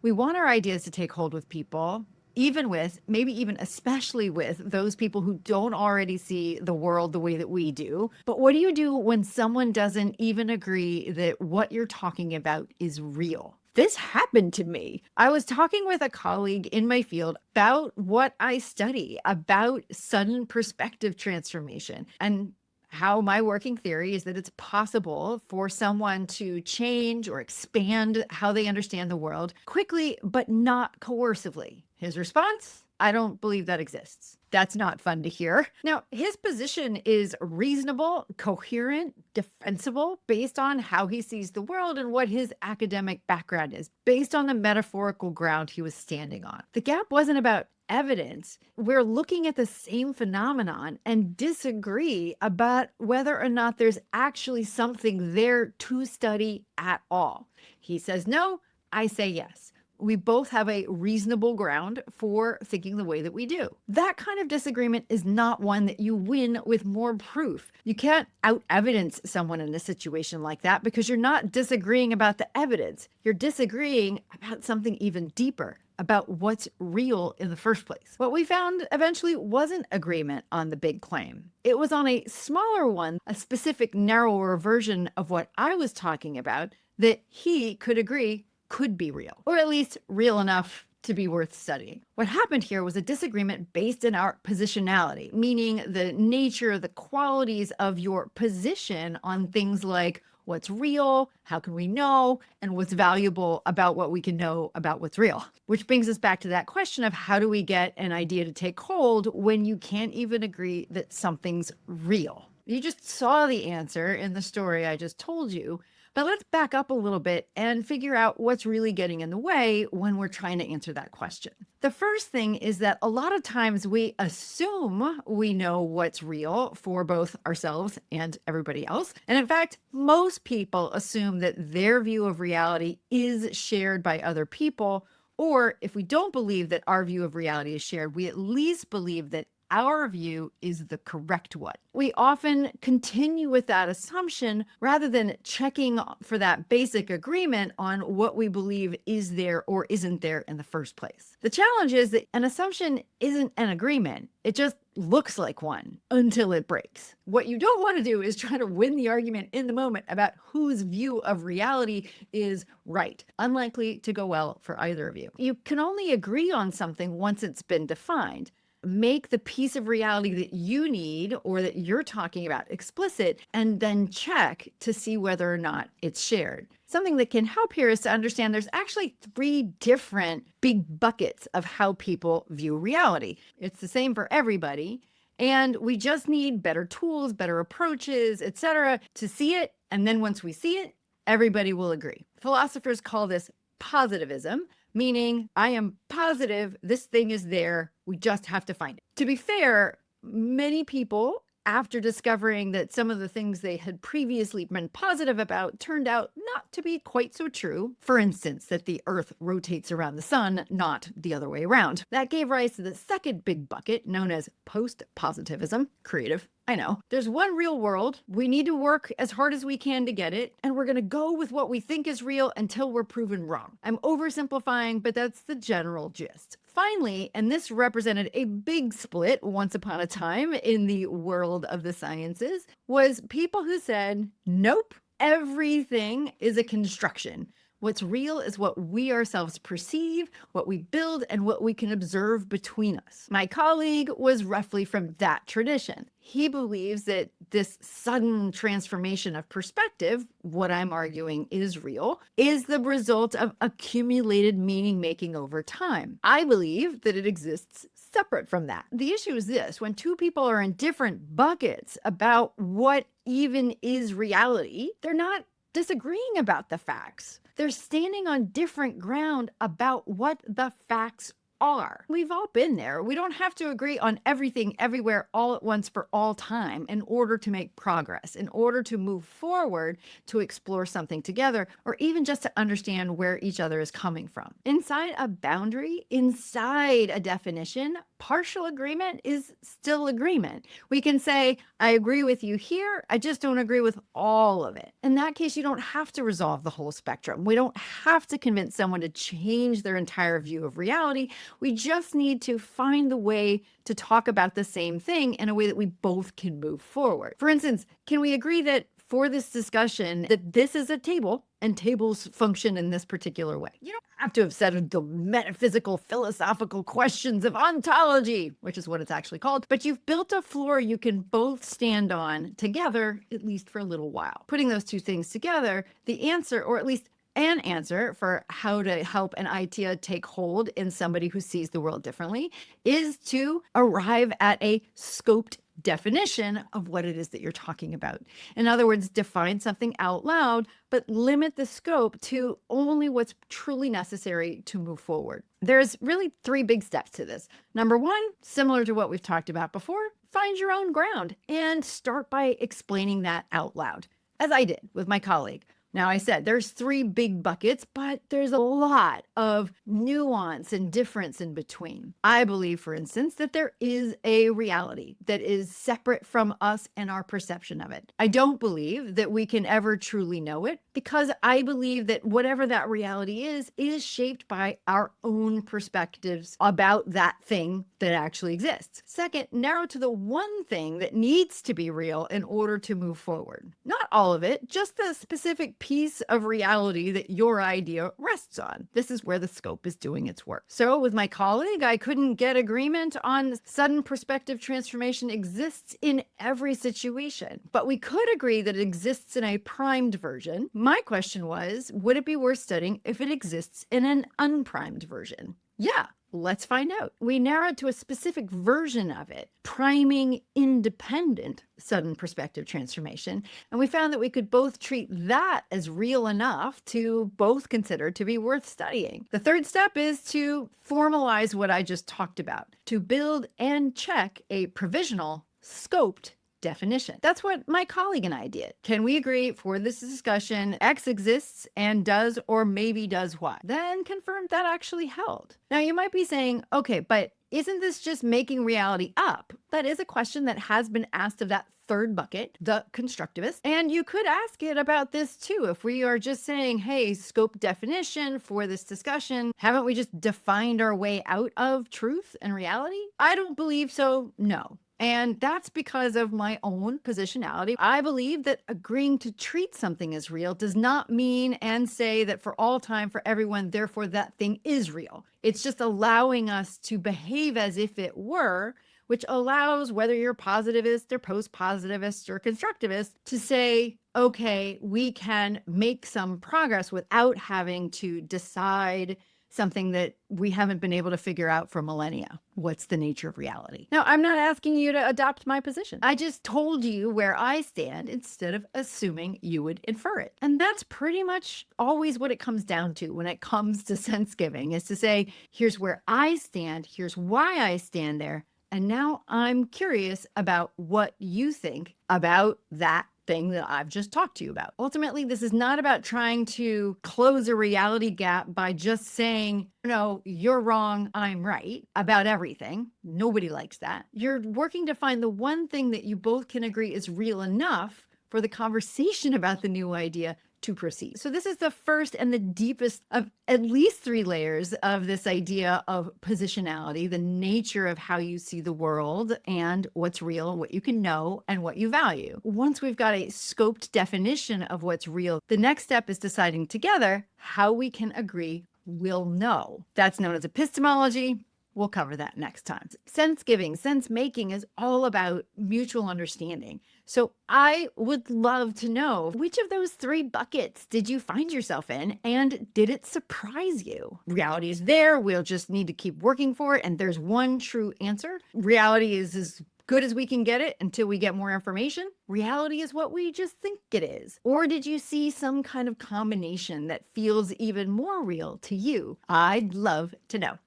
We want our ideas to take hold with people, even with, maybe even especially with those people who don't already see the world the way that we do. But what do you do when someone doesn't even agree that what you're talking about is real? This happened to me. I was talking with a colleague in my field about what I study, about sudden perspective transformation, and how my working theory is that it's possible for someone to change or expand how they understand the world quickly, but not coercively. His response: I don't believe that exists. That's not fun to hear. Now, his position is reasonable, coherent, defensible, based on how he sees the world and what his academic background is, based on the metaphorical ground he was standing on. The gap wasn't about evidence. We're looking at the same phenomenon and disagree about whether or not there's actually something there to study at all. He says no, I say yes. We both have a reasonable ground for thinking the way that we do. That kind of disagreement is not one that you win with more proof. You can't out-evidence someone in a situation like that because you're not disagreeing about the evidence. You're disagreeing about something even deeper, about what's real in the first place. What we found eventually wasn't agreement on the big claim. It was on a smaller one, a specific narrower version of what I was talking about that he could agree could be real, or at least real enough to be worth studying. What happened here was a disagreement based in our positionality, meaning the nature, the qualities of your position on things like what's real, how can we know, and what's valuable about what we can know about what's real. Which brings us back to that question of how do we get an idea to take hold when you can't even agree that something's real? You just saw the answer in the story I just told you. But let's back up a little bit and figure out what's really getting in the way when we're trying to answer that question. The first thing is that a lot of times we assume we know what's real for both ourselves and everybody else. And in fact, most people assume that their view of reality is shared by other people. Or if we don't believe that our view of reality is shared, we at least believe that our view is the correct one. We often continue with that assumption rather than checking for that basic agreement on what we believe is there or isn't there in the first place. The challenge is that an assumption isn't an agreement. It just looks like one until it breaks. What you don't want to do is try to win the argument in the moment about whose view of reality is right. Unlikely to go well for either of you. You can only agree on something once it's been defined. Make the piece of reality that you need or that you're talking about explicit, and then check to see whether or not it's shared. Something that can help here is to understand there's actually 3 different big buckets of how people view reality. It's the same for everybody, and we just need better tools, better approaches, etc., to see it. And then once we see it, everybody will agree. Philosophers call this positivism, meaning I am positive this thing is there. We just have to find it. To be fair, many people, after discovering that some of the things they had previously been positive about turned out not to be quite so true. For instance, that the Earth rotates around the sun, not the other way around. That gave rise to the second big bucket known as post-positivism. Creative, I know. There's one real world. We need to work as hard as we can to get it, and we're going to go with what we think is real until we're proven wrong. I'm oversimplifying, but that's the general gist. Finally, and this represented a big split once upon a time in the world of the sciences, was people who said, nope, everything is a construction. What's real is what we ourselves perceive, what we build, and what we can observe between us. My colleague was roughly from that tradition. He believes that this sudden transformation of perspective, what I'm arguing is real, is the result of accumulated meaning making over time. I believe that it exists separate from that. The issue is this: when 2 people are in different buckets about what even is reality, they're not disagreeing about the facts. They're standing on different ground about what the facts are. We've all been there. We don't have to agree on everything, everywhere, all at once for all time in order to make progress, in order to move forward, to explore something together, or even just to understand where each other is coming from. Inside a boundary, inside a definition, partial agreement is still agreement. We can say, I agree with you here, I just don't agree with all of it. In that case, you don't have to resolve the whole spectrum. We don't have to convince someone to change their entire view of reality. We just need to find the way to talk about the same thing in a way that we both can move forward. For instance, can we agree that for this discussion that this is a table and tables function in this particular way? You don't have to have said the metaphysical, philosophical questions of ontology, which is what it's actually called, but you've built a floor you can both stand on together, at least for a little while. Putting those two things together, the answer, or at least an answer for how to help an idea take hold in somebody who sees the world differently, is to arrive at a scoped definition of what it is that you're talking about. In other words, define something out loud, but limit the scope to only what's truly necessary to move forward. There's really 3 big steps to this. Number 1, similar to what we've talked about before, find your own ground and start by explaining that out loud, as I did with my colleague. Now, I said there's 3 big buckets, but there's a lot of nuance and difference in between. I believe, for instance, that there is a reality that is separate from us and our perception of it. I don't believe that we can ever truly know it, because I believe that whatever that reality is shaped by our own perspectives about that thing that actually exists. Second, narrow to the one thing that needs to be real in order to move forward. Not all of it, just the specific piece of reality that your idea rests on. This is where the scope is doing its work. So with my colleague, I couldn't get agreement on sudden perspective transformation exists in every situation, but we could agree that it exists in a primed version. My question was, would it be worth studying if it exists in an unprimed version? Yeah. Let's find out. We narrowed to a specific version of it, priming independent sudden perspective transformation. And we found that we could both treat that as real enough to both consider to be worth studying. The third step is to formalize what I just talked about, to build and check a provisional, scoped definition. That's what my colleague and I did. Can we agree for this discussion X exists and does or maybe does Y? Then confirm that actually held. Now you might be saying, okay, but isn't this just making reality up? That is a question that has been asked of that third bucket, the constructivist. And you could ask it about this too. If we are just saying, hey, scope definition for this discussion, haven't we just defined our way out of truth and reality? I don't believe so, no. And that's because of my own positionality. I believe that agreeing to treat something as real does not mean and say that for all time, for everyone, therefore that thing is real. It's just allowing us to behave as if it were, which allows, whether you're positivist or post-positivist or constructivist, to say, okay, we can make some progress without having to decide something that we haven't been able to figure out for millennia. What's the nature of reality? Now, I'm not asking you to adopt my position. I just told you where I stand instead of assuming you would infer it. And that's pretty much always what it comes down to when it comes to sense giving, is to say, here's where I stand, here's why I stand there, and now I'm curious about what you think about that thing that I've just talked to you about. Ultimately, this is not about trying to close a reality gap by just saying, no, you're wrong, I'm right about everything. Nobody likes that. You're working to find the one thing that you both can agree is real enough for the conversation about the new idea to proceed. So this is the first and the deepest of at least 3 layers of this idea of positionality, the nature of how you see the world and what's real, what you can know, and what you value. Once we've got a scoped definition of what's real, the next step is deciding together how we can agree we'll know. That's known as epistemology. We'll cover that next time. Sense giving, sense making is all about mutual understanding. So I would love to know, which of those 3 buckets did you find yourself in, and did it surprise you? Reality is there. We'll just need to keep working for it. And there's one true answer. Reality is as good as we can get it until we get more information. Reality is what we just think it is. Or did you see some kind of combination that feels even more real to you? I'd love to know.